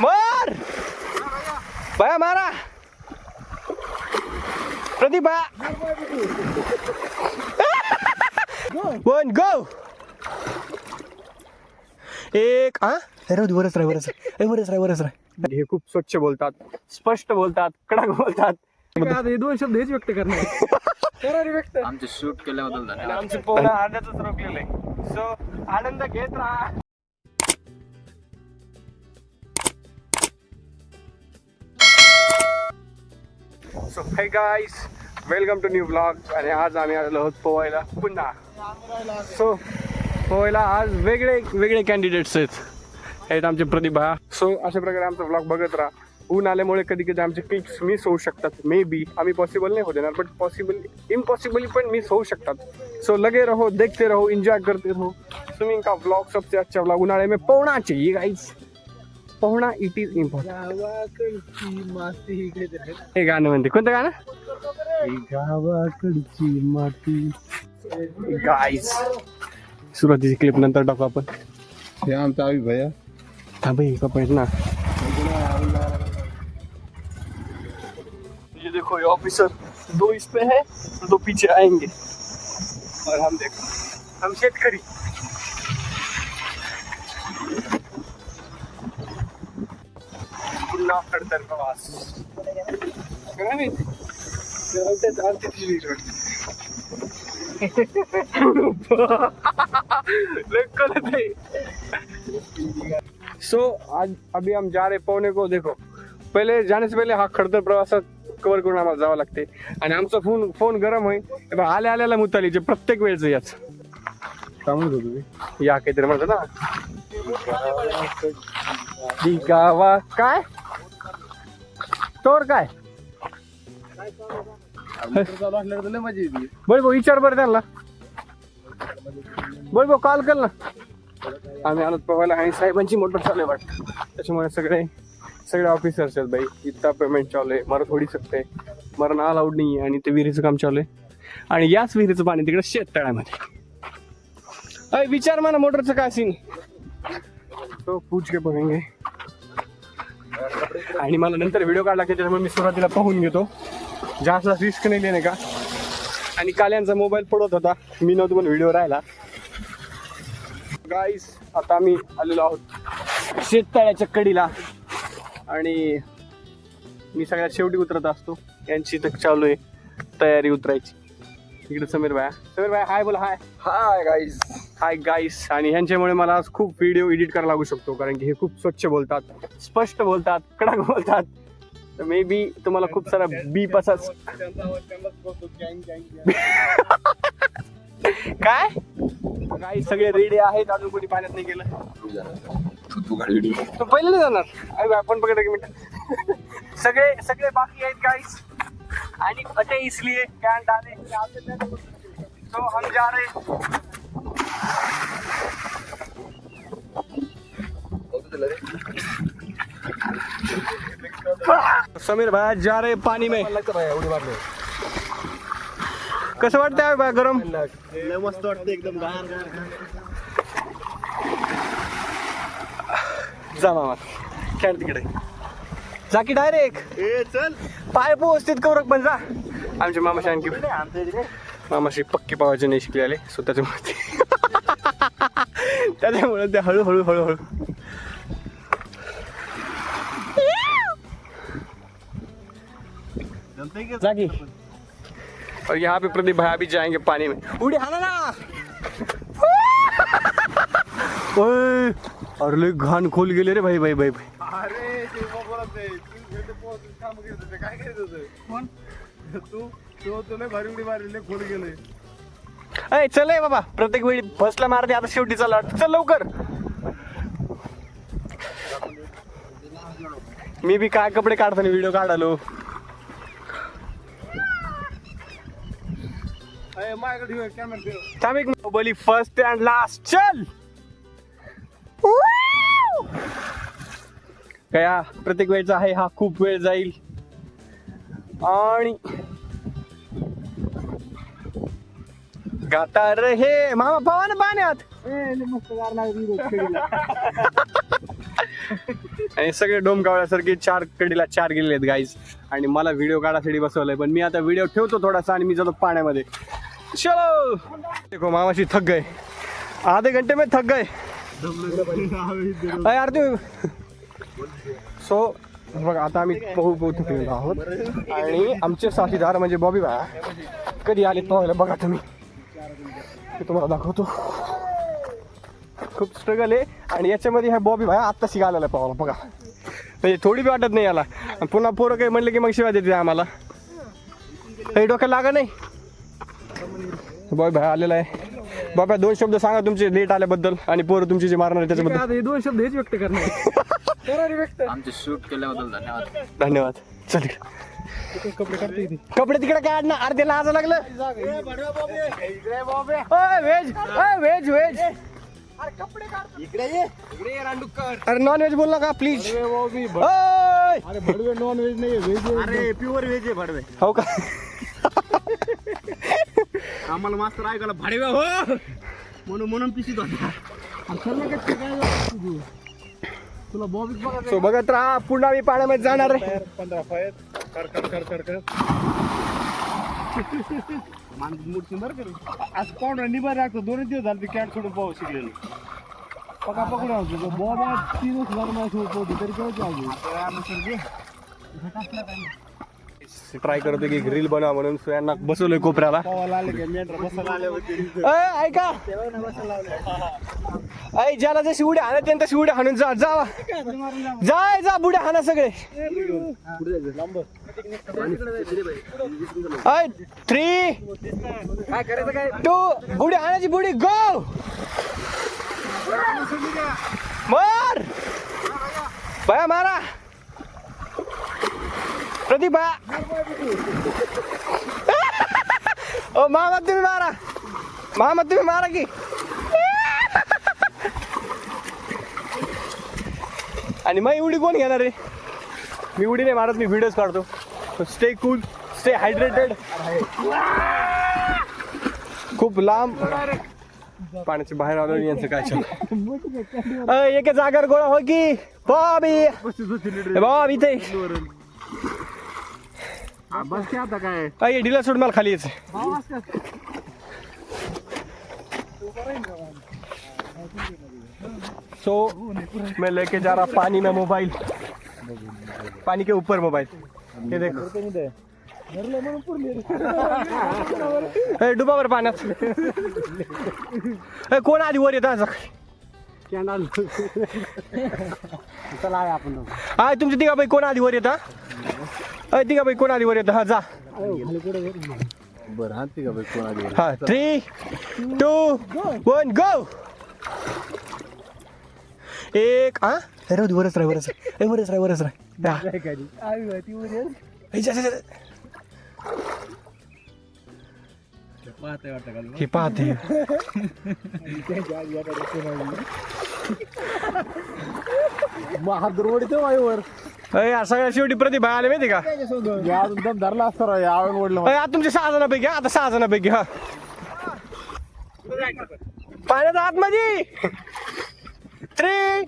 मार भैया मारा प्रदीप भैया वन गो एक वरच राह हे खूप स्वच्छ बोलतात, स्पष्ट बोलतात, कडक बोलतात. हे दोन शब्द हेच व्यक्त करणार व्यक्त आमचे शूट केल्याबद्दल आणि आमचं पोहणं अर्ध्यातच रोखलेलं आहे. सो आनंद घेत राहा. So hi guys, welcome to new blog. आणि आज आम्ही आलेलो आहोत पोहायला पुन्हा. सो पोहायला आज वेगळे कॅन्डिडेट्स आहेत आमचे प्रतिभा. सो अशा प्रकारे आमचा ब्लॉग बघत राहा. ऊन आल्यामुळे कधी कधी आमचे क्लिप्स मिस होऊ शकतात. मे बी आम्ही पॉसिबल नाही होऊ देणार, बट इम्पॉसिबली पण मिस होऊ शकतात. सो लगे रहो, देखते रहो, एंजॉय करते रहो. स्विमिंग का ब्लॉग, सबसे अच्छा ब्लॉग उन्हाळे में पोहना चाहिए गाइस. पोहणा इट इज इम्पॉर्टंट. हे गाणं म्हणते, कोणतं गाणं? गावाकडची माती. गाइस सुरुवातीची क्लिप नंतर टाकू आपण. हे आमचा आवी भैया हाँ भाई कपड़े ना ये देखो, ये ऑफिसर दो इस पे है, दो पीछे आएंगे. और हम देखो, हम शेतकरी. पुन्हा खडतर प्रवास. सो आज अभी हम जा रहे पौने को. देखो, पहिले जाने से पहिले हा खडतर प्रवासात कव्हर करून आम्हाला जावं लागते. आणि आमचा फोन गरम होईल आल्याला मुतालीचे प्रत्येक वेळेचं याच सांगत होतो या काहीतरी म्हणतो ना. गावा काय तोर काय मजा येते. बोल भाऊ, विचार बरं त्यांना. बोल भाऊ, कॉल कर ना. आम्ही आलो पोहायला आणि साहेबांची मोटर चालू आहे वाटतं, त्याच्यामुळे सगळे ऑफिसर्स आहेत बाई. इतका पेमेंट चालू आहे, मरा थोडी सकते, मरण अलाउड नाही आहे. आणि ते विहिरीचं काम चालू आहे. आणि याच विहिरीचं पाणी तिकडे शेततळ्यामध्ये. अय विचार म्हणा मोटरचं काय सीन. तो पूछ के बघेंगे. आणि मला नंतर व्हिडिओ काढला की त्याच्यामुळे मी सुरुवातीला पाहून घेतो, जास्त रिस्क नाही लेणे का. आणि काल यांचा मोबाईल पडत होता, मी नव्हतो पण व्हिडिओ राहिला. गाईस आता आम्ही आलेलो आहोत शेततळ्याच्या कडीला. आणि मी सगळ्यात शेवटी उतरत असतो. यांची तर चालू आहे तयारी उतरायची. इकडे समीर भाया हाय बोला. Hi guys. आणि ह्यांच्यामुळे मला आज खूप व्हिडिओ एडिट करायला लागू शकतो, कारण की हे खूप स्वच्छ बोलतात, स्पष्ट बोलतात, कडक बोलतात. तर मे बी तुम्हाला खूप सारा बीप असाच काय. काही सगळे रेडी आहेत, अजून कोणी पाण्यात नाही गेलं. तू पहिले नाही जाणार. अरे आपण पकड एक मिनिट. सगळे बाकी आहेत गाईस. आणि अटे इसलिए क्या डाले तो हम जा रहे. समीर भाई जा रहे पानी में. कसं वाटतंय बा गरम? मस्त वाटतं एकदम. जा मामा खेळ तिकडे जा की डायरेक्ट. चल पाय पोहोचतेत कवरक पण जा. आमच्या मामाशी आणखी मामाशी पक्की पावायचे नाही शिकले, सो त्याच्यामुळे ते हळूहळू जागी. और यहाँ पे प्रदीप भाई भी जाएंगे पानी में. उड़ी हाना ना. ओए अरे लय घाण खोल गेले रे भाई. अरे ते बोलत आहे काम करत होते. काय करत होते कोण तू लय भारी उडी मारली, खोल गेले. अय चल आहे बाबा, प्रत्येक वेळी फर्स्टला मारते, आता शेवटी चला. चल लवकर. मी बी काय कपडे काढताना व्हिडिओ काढालो. माझ्याकडे कॅमेरा बोली फर्स्ट अँड लास्ट. चल काय प्रत्येक वेळचा आहे हा, खूप वेळ जाईल. आणि गाता रहे मामा पवा ना पाण्यात. आणि सगळे डोमकावल्यासारखे 4 कडीला 4 गेलेले आहेत गाईज. आणि मला व्हिडिओ काढायसाठी बसवलंय, पण मी आता व्हिडिओ ठेवतो थोडासा आणि मी जातो पाण्यामध्ये. चलो देखो मामाशी थक गए, आधे घंटे में थक गए यार तू. सो बघा आता आम्ही पोहू थकलेलो आहोत आणि आमचे साथीदार म्हणजे बॉबी भाया कधी आले पोहायला बघा तुम्ही, तुम्हाला दाखवतो. खूप स्ट्रगल आहे आणि याच्यामध्ये ह्या बॉबी भाया आत्ता शिकायला पोहायला बघा, म्हणजे थोडी बी वाटत नाही याला. पुन्हा पोरं काही म्हणलं की मग शिवाय देते आम्हाला, काही डोक्याला लागा नाही. बॉबी भाया आलेला आहे. बाबा 2 शब्द सांगा तुमचे लेट आल्याबद्दल आणि पोरं तुमची जे मारणार आहे त्याच्याबद्दल. 2 शब्द हेच व्यक्त करणार. आमचे शूट केल्याबद्दल धन्यवाद. धन्यवाद. चल कपडे तिकडे काय ना अर्धे लाज लागलं. व्हेज व्हेज व्हेज अरे नॉन व्हेज बोल नका प्लीज. अरे भडवे नॉन व्हेज नाही, व्हेज. अरे प्युअर व्हेज आहे भडवे. हो का? आम्हाला मास्तर ऐकायला भाडवे हो म्हणून पिशीत होता. तुला बॉबीच बघा. सो बघत राहा, पुन्हा मी पाण्यामध्ये जाणार आहे. 15 फायर कर मूर्ती बरं करू. आज पाहुणा निभार राखतो. 2 दिवस झाले कॅट सोडून पाहू शिकलेलो. पका पकडून होतो बॉबा 3 हजार माझ्या पोहोचतो तरी केव्हा ट्राय करतो की ग्रिल बनवा म्हणून. सो यांना बसवलंय कोपऱ्याला. ऐका ऐ ज्याला जशी उड्या हाणत त्यांना तशी उड्या हाणून जा. जा बुड्या हाणा सगळे. 3 2 बुडी हाणाची बुडी गो. मार बाया मारा. प्रदीप भाया ओ मामा तुम्ही मारा की. आणि मग उडी कोण घेणार आहे? मी उडी नाही मारत, मी व्हिडिओज काढतो. Stay cool, stay hydrated. खूप लांब पाण्याच्या बाहेर आलो यांचं काय चालू. एका जागर गोळा हो की बॉबी इथे बस क्या आता काय ढिला सोड मला खाली यायचं. सो मैं लेके जा रहा पानी में मोबाइल, पानी के ऊपर मोबाइल. ये देखो डुबावर पाण्यात. कोण आधी वर येतं? चला आहे आपण. हा तुमची तिघाबाई कोण आधी वर येतं? तिघाबाई कोण आधी वर येतं? हा जा. बरं हा ठीक आहे कोण आधी. हा 3 2 1 गो. एक हा वरच राह. हे पाहते महाद्रोडीचं वायूवर सगळ्या शेवटी प्रतिभा आले माहिती का? दम धरला असता यावेळी ओढलं. आता तुमचे 6 जणांपैकी. आता 6 जणांपैकी हा पाण्याच्या आतमध्ये 3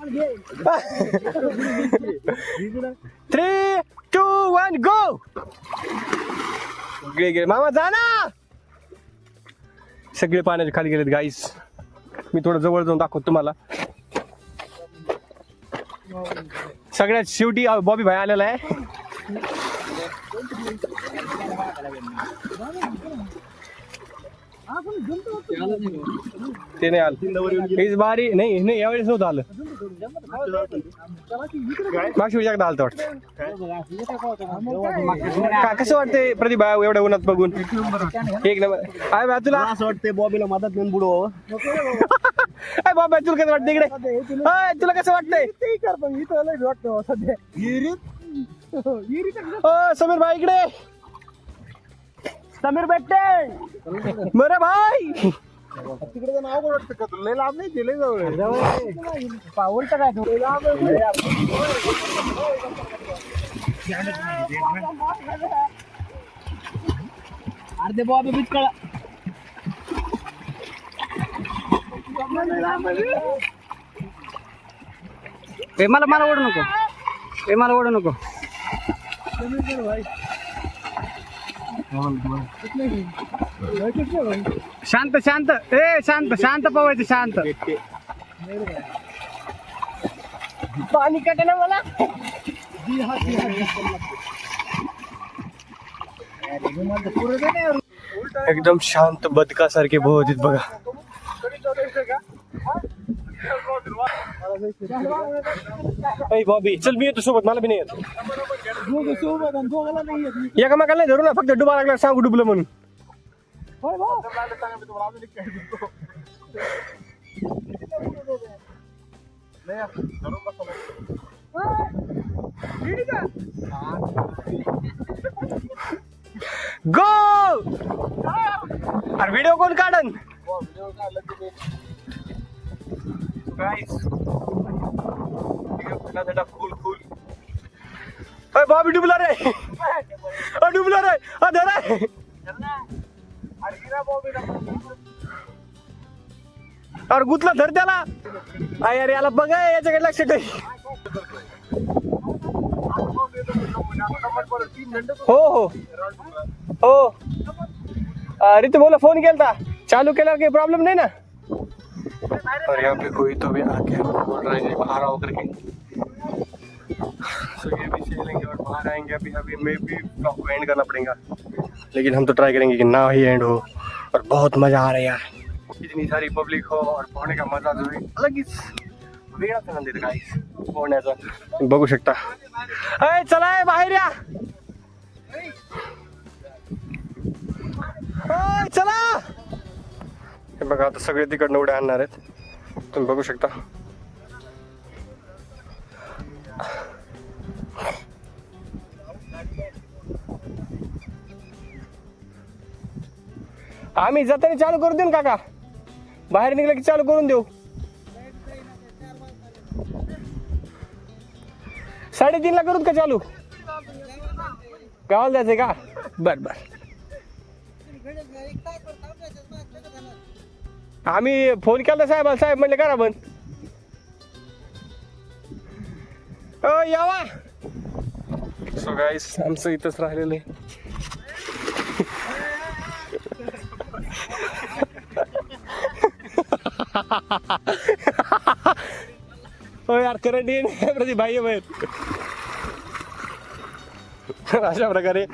2 1 गो. गे मामा जा ना. सगळे पाण्याच्या खाली गेलेत गाईस. मी थोडं जवळ जाऊन दाखवतो तुम्हाला. सगळ्यात शेवटी बॉबी भाई आलेला आहे. ते नाही आलं हीच बारी. नाही यावेळेस नव्हतं आलं. मागच्या एकदा आलं वाटतं. कसं वाटतंय प्रतिभा एवढ्या उन्हात बघून? एक नंबर. आहे बा तुला असं वाटतंय बॉबीला मदत घेऊन बुडवावं. बाबा तुला कसं वाटतं इकडे? तुला कसं वाटतंय? समीर भाई इकडे. समीर भेटते बरं भाई. तिकडे नाव कोण वाटतं का तुला? लाभ नाही दिले जवळ पाऊलत काय तू? अर्धे बॉबी बिचकळा. मला ओढू नको. मला ओढू नको. शांत शांत शांत शांत पवायचं शांत. पाणी कटे ना मला. एकदम शांत बदकासारखे पोहत बघा. बॉबी चल मी येतो सोबत. मला बी नाही येत. एकामेकाला नाही धरू ना. फक्त डुबा लागला सांगू डुबलं म्हणून. गो. अरे व्हिडिओ कोण काढन. बॉबी डुबला रे. डुबला रे. धरा. अरे गुतला धर त्याला. अरे याला बघा याच्याकडे लक्ष ठेव. हो हो हो. अरे तो बोला फोन केलता. चालू केला काही प्रॉब्लम नहीं ना. और यहाँ पे कोई तो भी आके बोल रहा है बाहर आओ करके. तो ये भी चलेंगे और बाहर आएंगे. अभी मैं भी ब्लॉग को एंड करना पड़ेगा. लेकिन हम तो ट्राई करेंगे कि ना ही एंड हो. और बहुत मजा आ रहा है यार. इतनी सारी पब्लिक हो और पोहने का मजा जो है अलग ही वेगळाच आनंद आहे गाईस पोहण्याचा. बघू शकता. अय चला बाहेर या. चला. हे बघा आता सगळे तिकडनं उड्या आणणार आहेत. तुम्ही बघू शकता. आम्ही जाताना चालू करून देऊ काका. बाहेर निघलं की चालू करून देऊ. 3:30 ला करूत का चालू. गावाला जायचंय का. बर बर. आम्ही फोन केला साहेबाला. साहेब म्हणले करा बंद. यावा. सो गाईस आमचं इथंच राहिलेलं आहे. हो यार करंट येणे भाई बाहेर. अशा प्रकारे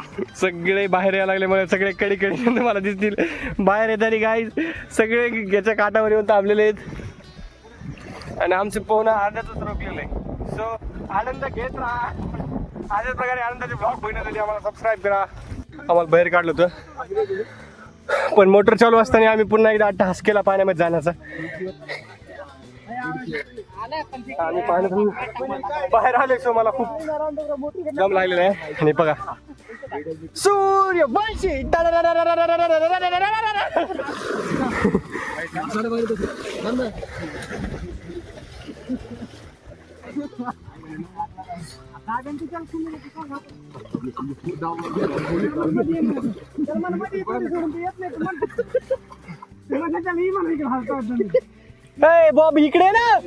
सगळे बाहेर यायला लागल्यामुळे सगळे कडी मला दिसतील बाहेर येताना. गाईज सगळे याच्या काठावर येऊन थांबलेले आहेत आणि आमचे पोहणं अर्ध्यातच रोखलेलं आहे. सो आनंद घेत राहा. अशाच प्रकारे आनंदाचे ब्लॉग बघण्यासाठी आम्हाला सबस्क्राईब करा. आम्हाला बाहेर काढलं होतं पण मोटर चालू असताना आम्ही पुन्हा एकदा अट्टहास केला पाण्यामध्ये जाण्याचा. आम्ही पाण्यातून बाहेर आले. सो मला खूप दम लागलेला आहे. आणि बघा सूर्यवंशी. बॉब इकडे ना.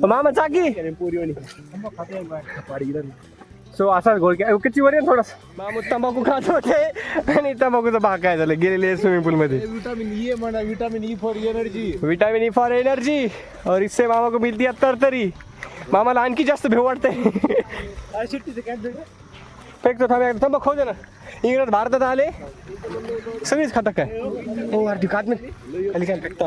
मामा चाकी. सो असाच गोळ कच्ची वर थोडासा. मामू तंबाखू खात होते आणि तंबाखूचा भाग काय झालं गेलेले स्विमिंग पूल मध्ये. विटामिन ई म्हणा. Vitamin E for energy. Vitamin E for energy. और इससे मामा को मिलती है तरतरी. मामाला आणखी जास्त भेव वाटते. फेकतो थांब. तंबाखू खाऊ दे ना. इंग्रज भारतात आले सगळीच खाता काय. हो अरे खात नाही खाली काय फेकता.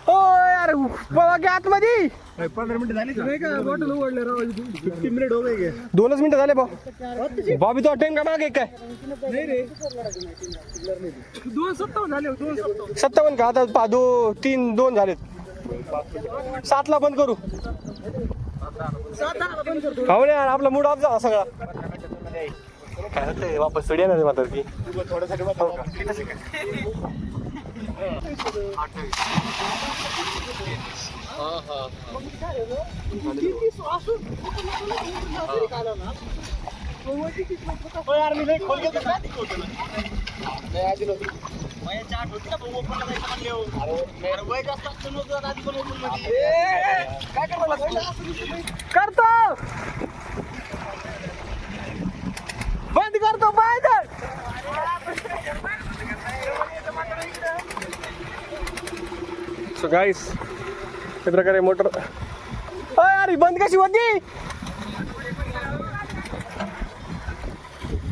हो यार बाबा की आतमध्ये 15 मिनिटं झाली का. बॉटल उघडले राव. 15 मिनिट हो गए. 2च मिनिटं झाले भाऊ. बॉबी तो टाइम का मागे काय. नाही रे 2:57 झाले. 57 का. आता 2 झालेत. 7ला बंद करू. हो ना यार आपला मूड ऑफ झाला सगळा. काय होतंय वापस चढ येणार मात्र ती. यार मी खोल करतो बंद करतो बंद. सो गाईस त्या प्रकारे मोटर अरे बंद कशी होती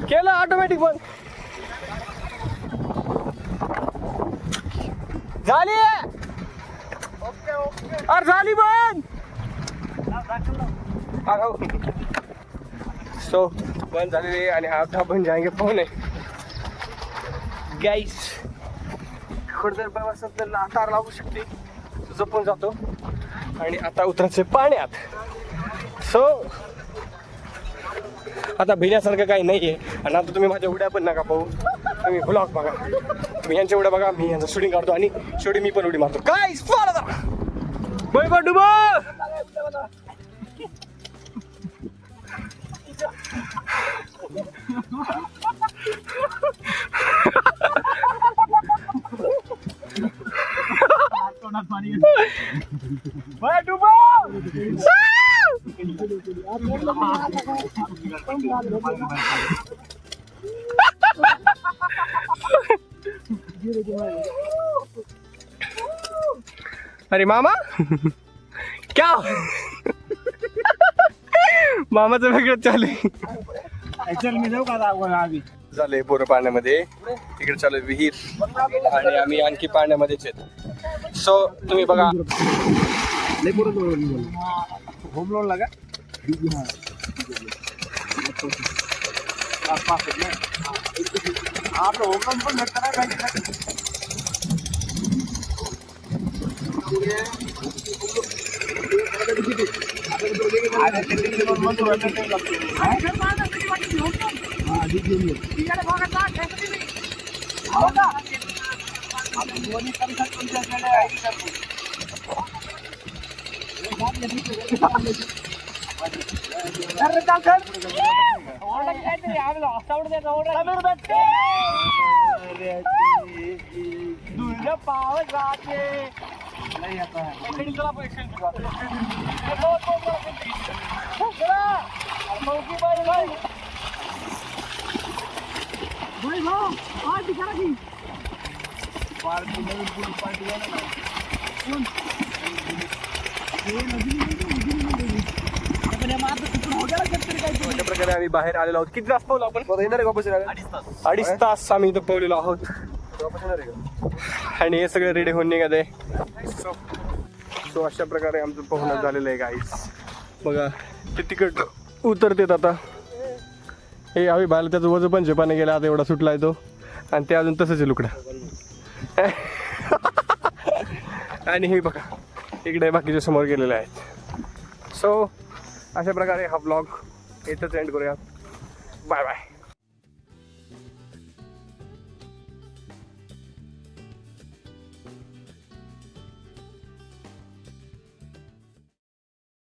केलं ऑटोमॅटिक बंद झाली अरे झाली बंद. सो बंद झालेली आहे आणि आता आपण जाएंगे पोहणे. गाईस थोडं प्रवासात तर तार लागू शकते जपून जातो आणि आता उतरायचे पाण्यात. सो आता भिण्यासारखं काही नाही आहे आणि आता तुम्ही माझ्या उड्या पण नका पाहू. तुम्ही ब्लॉग बघा तुम्ही यांच्या उड्या बघा मी यांचं शूटिंग काढतो आणि शेवटी मी पण उडी मारतो. काय डुबो अरे मामा क्या मामाचं वेगळं चालू आहे. मी जाऊ का आधी झालंय पोरं पाण्यामध्ये तिकडे चालू आहे विहीर आणि आम्ही आणखी पाण्यामध्येच आहेत. सो तुम्ही बघा होम लोन लगा आप होम लोन पण भेटता ना काही अशा प्रकारे आम्ही बाहेर आलेलो आहोत. किती तास पावलो आपण येणार आहे वापस? 2.5 तास आम्ही इथं पोहलेलो आहोत आणि हे सगळे रेडी होऊन निघत आहे. सो अशा प्रकारे आमचं पोहणं झालेलं आहे गाईस. बघा ते तिकट उतरतेत आता. हे आम्ही बाहेर त्याचं वजन पण झेपाने गेला आता एवढा सुटला आहे तो आणि ते अजून तसंच आहे लुकडा. आणि हे बघा इकडे बाकीच्या समोर गेलेले आहेत. सो अशा प्रकारे हा ब्लॉग इथंच एंड करूया. Bye bye.